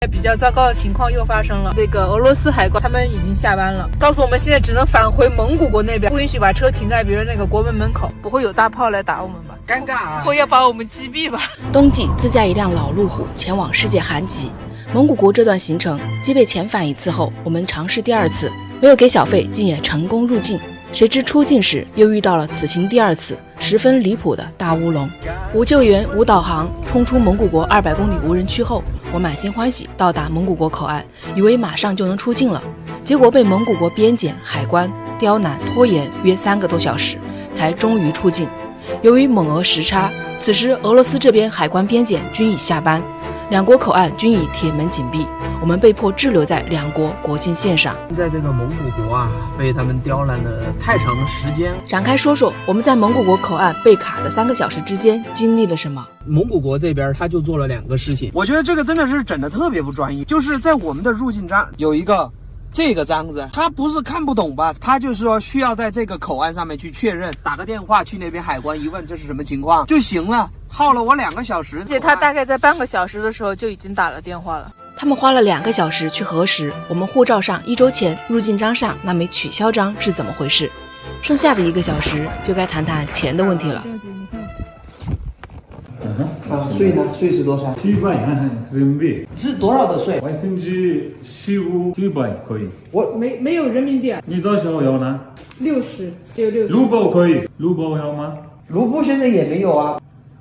比较糟糕的情况又发生了，那个俄罗斯海关他们已经下班了，告诉我们现在只能返回蒙古国那边，不允许把车停在别人那个国门门口。不会有大炮来打我们吧？尴尬啊！会要把我们击毙吧？冬季自驾一辆老路虎前往世界韩籍，蒙古国这段行程既被遣返一次后，我们尝试第二次，没有给小费，竟也成功入境。谁知出境时又遇到了此行第二次十分离谱的大乌龙，无救援无导航，冲出蒙古国200公里无人区后，我满心欢喜到达蒙古国口岸，以为马上就能出境了，结果被蒙古国边检海关刁难拖延约3个多小时，才终于出境。由于蒙俄时差，此时俄罗斯这边海关边检均已下班，两国口岸均已铁门紧闭，我们被迫滞留在两国国境线上。在这个蒙古国啊，被他们刁难了太长的时间。展开说说我们在蒙古国口岸被卡的3个小时之间经历了什么。蒙古国这边他就做了2个事情，我觉得这个真的是整的特别不专业。就是在我们的入境章有一个这个章子，他不是看不懂吧，他就是说需要在这个口岸上面去确认，打个电话去那边海关一问这是什么情况就行了，耗了我2个小时。而且他大概在半个小时的时候就已经打了电话了。他们花了2个小时去核实我们护照上1周前入境章上那枚取消章是怎么回事，剩下的1个小时就该谈谈钱的问题了。税呢？税是多少？700人民币。是多少的税？15%可以。我没有人民币啊。你多少要呢？60，只有60。卢布可以，卢布要吗？卢布现在也没有啊。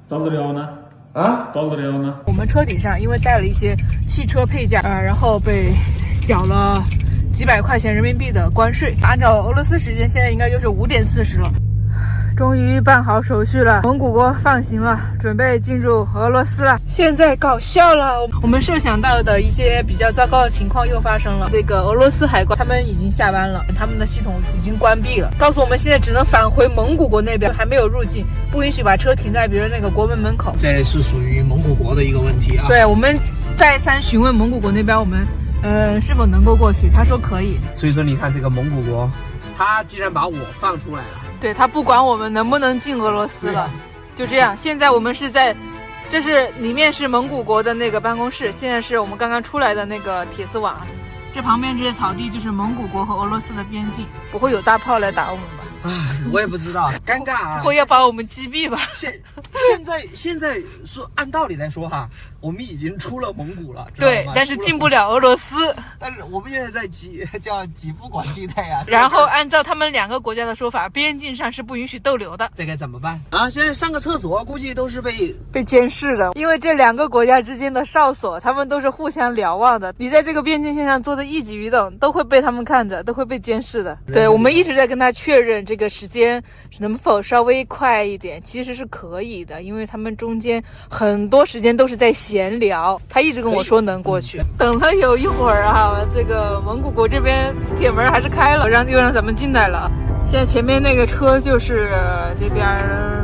dollar要呢？啊，dollar要呢？我们车顶上因为带了一些汽车配件，然后被缴了几百块钱人民币的关税。按照俄罗斯时间，现在应该就是5点40了。终于办好手续了，蒙古国放行了，准备进入俄罗斯了。现在搞笑了，我们设想到的一些比较糟糕的情况又发生了。那个俄罗斯海关他们已经下班了，他们的系统已经关闭了，告诉我们现在只能返回蒙古国那边，还没有入境，不允许把车停在别人那个国门门口。这是属于蒙古国的一个问题啊。对，我们再三询问蒙古国那边，我们是否能够过去，他说可以。所以说你看这个蒙古国，他既然把我放出来了。对，他不管我们能不能进俄罗斯了，就这样。现在我们是在，这是里面是蒙古国的那个办公室，现在是我们刚刚出来的那个铁丝网，这旁边这些草地就是蒙古国和俄罗斯的边境，不会有大炮来打我们吧？唉，我也不知道，尴尬啊！会要把我们击毙吧？现在说按道理来说哈，我们已经出了蒙古了，对，但是进不了俄罗斯。但是我们现在在几不管地带啊。然后按照他们2个国家的说法，边境上是不允许逗留的。这该怎么办啊？现在上个厕所估计都是被监视的，因为这2个国家之间的哨所，他们都是互相瞭望的。你在这个边境线上做的一举一动都会被他们看着，都会被监视的。对，我们一直在跟他确认这个时间能否稍微快一点，其实是可以的，因为他们中间很多时间都是在闲聊，他一直跟我说能过去。等了有一会儿啊，这个蒙古国这边铁门还是开了，又让咱们进来了。现在前面那个车就是这边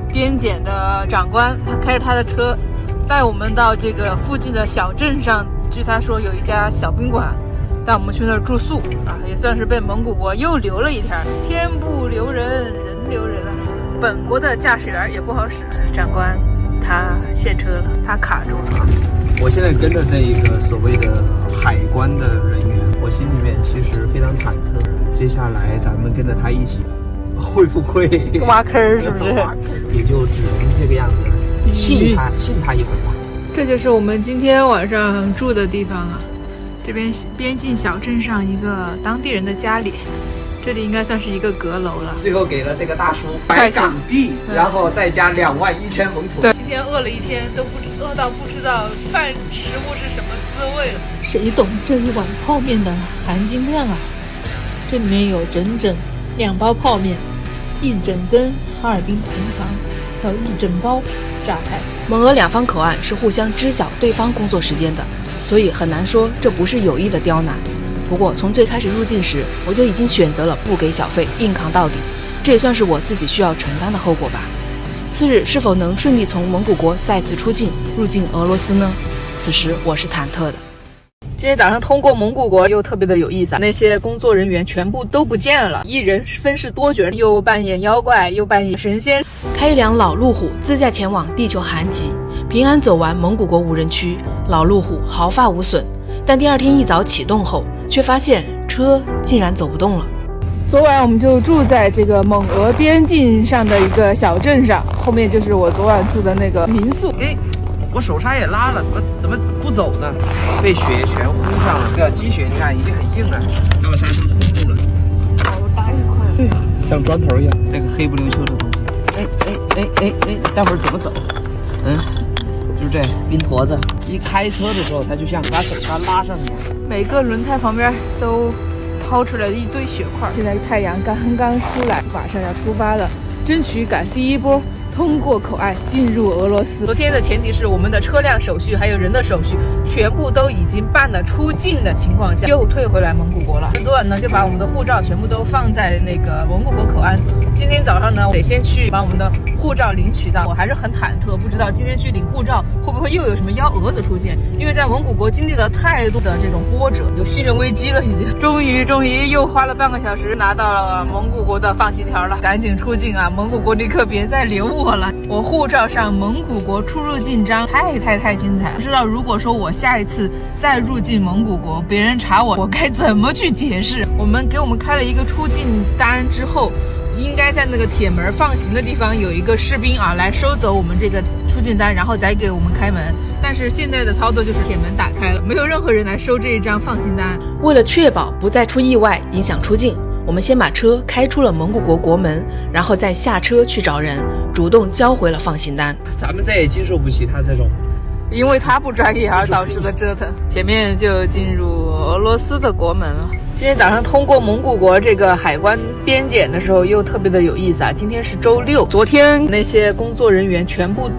边检的长官，他开着他的车带我们到这个附近的小镇上，据他说有一家小宾馆，带我们去那儿住宿啊，也算是被蒙古国又留了一天。天不留人，人留人啊！本国的驾驶员也不好使，长官他陷车了，他卡住了。我现在跟着这一个所谓的海关的人员，我心里面其实非常忐忑。接下来咱们跟着他一起，会不会挖坑是不是？也就只能这个样子了，信他一回吧。这就是我们今天晚上住的地方了。这边边境小镇上一个当地人的家里，这里应该算是一个阁楼了。最后给了这个大叔100港币，然后再加21000蒙土。对，今天饿了一天，饿到不知道食物是什么滋味了。谁懂这一碗泡面的含金量啊？这里面有整整2包泡面，1整根哈尔滨红肠，还有1整包榨菜。蒙俄两方口岸是互相知晓对方工作时间的，所以很难说这不是有意的刁难。不过从最开始入境时，我就已经选择了不给小费，硬扛到底，这也算是我自己需要承担的后果吧。次日是否能顺利从蒙古国再次出境入境俄罗斯呢？此时我是忐忑的。今天早上通过蒙古国又特别的有意思，那些工作人员全部都不见了，一人分饰多角，又扮演妖怪，又扮演神仙。开一辆老路虎自驾前往地球韩籍，平安走完蒙古国无人区，老路虎毫发无损。但第二天一早启动后，却发现车竟然走不动了。昨晚我们就住在这个蒙俄边境上的一个小镇上，后面就是我昨晚住的那个民宿。哎，我手刹也拉了，怎么不走呢？被雪全糊上了，这个积雪你看已经很硬了，把我刹车糊住了。好大一块，像砖头一样，这个黑不溜秋的东西。待会儿怎么走？就是这冰坨子，一开车的时候，它就像把手刹拉上一样。每个轮胎旁边都掏出来一堆雪块。现在太阳刚刚出来，马上要出发了，争取赶第一波通过口岸进入俄罗斯。昨天的前提是我们的车辆手续还有人的手续全部都已经办了出境的情况下，又退回来蒙古国了。昨晚呢就把我们的护照全部都放在那个蒙古国口岸。今天早上呢得先去把我们的护照领取到，我还是很忐忑，不知道今天去领护照会不会又有什么幺蛾子出现，因为在蒙古国经历了太多的这种波折，有信任危机了已经。终于又花了半个小时拿到了蒙古国的放行条了，赶紧出境啊！蒙古国立刻别再留我了。我护照上蒙古国出入境章太精彩了，不知道如果说我下一次再入境蒙古国，别人查我该怎么去解释。给我们开了一个出境单之后，应该在那个铁门放行的地方有一个士兵啊来收走我们这个出境单，然后再给我们开门。但是现在的操作就是铁门打开了，没有任何人来收这一张放行单。为了确保不再出意外影响出境，我们先把车开出了蒙古国国门，然后再下车去找人，主动交回了放行单。咱们再也经受不起他这种因为他不专业而导致的折腾。前面就进入俄罗斯的国门了。今天早上通过蒙古国这个海关边检的时候又特别的有意思啊！今天是周六，昨天那些工作人员全部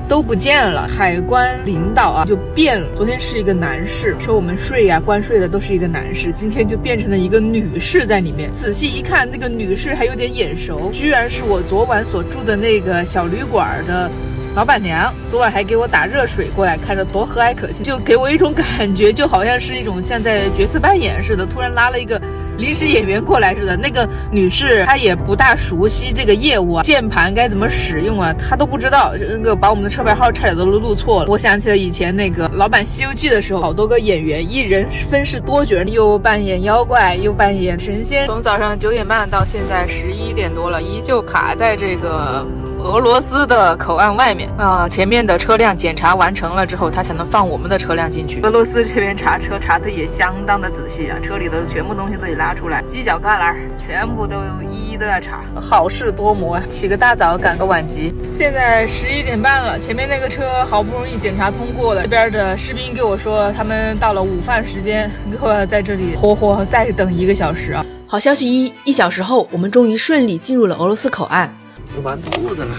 都不见了，海关领导啊就变了。昨天是一个男士，收我们税啊关税的都是一个男士，今天就变成了一个女士在里面。仔细一看，那个女士还有点眼熟，居然是我昨晚所住的那个小旅馆的老板娘，昨晚还给我打热水过来，看着多和蔼可亲，就给我一种感觉，就好像是一种像在角色扮演似的，突然拉了一个临时演员过来似的。那个女士她也不大熟悉这个业务啊，键盘该怎么使用啊，她都不知道，那个把我们的车牌号差点都录错了。我想起了以前那个老版《西游记》的时候，好多个演员一人分饰多角，又扮演妖怪，又扮演神仙。从早上9点半到现在11点多了，依旧卡在这个俄罗斯的口岸外面前面的车辆检查完成了之后，他才能放我们的车辆进去。俄罗斯这边查车查的也相当的仔细啊，车里的全部东西都得拉出来，犄角旮旯全部都一一都要查，好事多磨啊！起个大早赶个晚集。现在11点半了，前面那个车好不容易检查通过了，这边的士兵给我说他们到了午饭时间，给我在这里活活再等1个小时啊！好消息1小时后，我们终于顺利进入了俄罗斯口岸。都完犊子了，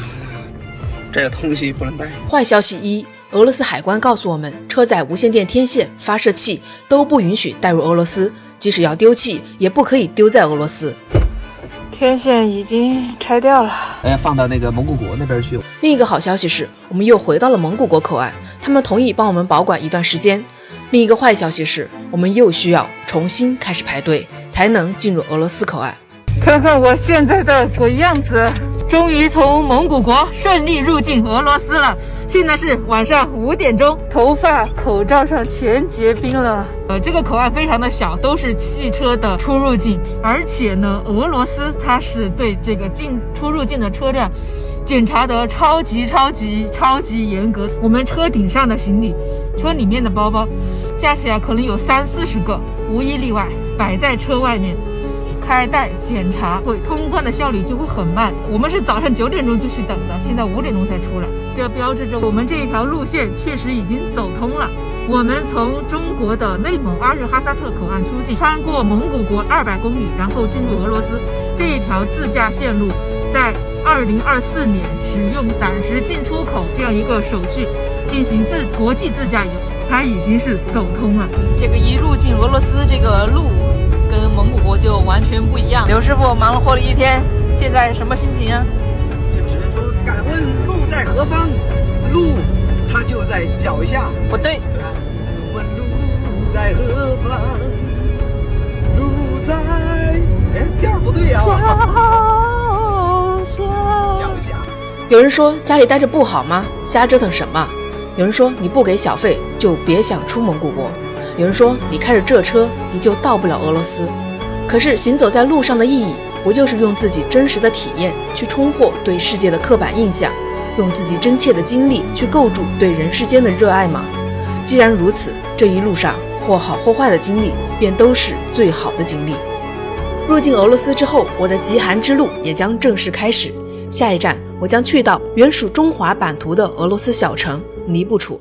这个东西不能带。坏消息1，俄罗斯海关告诉我们，车载无线电天线、发射器都不允许带入俄罗斯，即使要丢弃，也不可以丢在俄罗斯。天线已经拆掉了，放到那个蒙古国那边去。另一个好消息是，我们又回到了蒙古国口岸，他们同意帮我们保管一段时间。另一个坏消息是，我们又需要重新开始排队，才能进入俄罗斯口岸。看看我现在的鬼样子，终于从蒙古国顺利入境俄罗斯了。现在是晚上5点钟，头发口罩上全结冰了。这个口岸非常的小，都是汽车的出入境，而且呢，俄罗斯它是对这个出入境的车辆检查得超级严格。我们车顶上的行李，车里面的包包，加起来可能有30-40个，无一例外摆在车外面。开袋检查，通关的效率就会很慢。我们是早上9点钟就去等的，现在5点钟才出来，这标志着我们这一条路线确实已经走通了。我们从中国的内蒙阿日哈萨特口岸出境，穿过蒙古国200公里，然后进入俄罗斯。这一条自驾线路在2024年使用暂时进出口这样一个手续进行国际自驾游，它已经是走通了。这个一入境俄罗斯这个路跟蒙古国就完全不一样。刘师傅忙了活了一天，现在什么心情啊？就只能说敢问路在何方，路它就在脚下。不对，问路在何方，路在调不对啊，脚下。有人说家里待着不好吗？瞎折腾什么？有人说你不给小费就别想出蒙古国。有人说，你开着这车，你就到不了俄罗斯。可是行走在路上的意义，不就是用自己真实的体验去冲破对世界的刻板印象，用自己真切的经历去构筑对人世间的热爱吗？既然如此，这一路上或好或坏的经历，便都是最好的经历。入境俄罗斯之后，我的极寒之路也将正式开始。下一站，我将去到原属中华版图的俄罗斯小城尼布楚。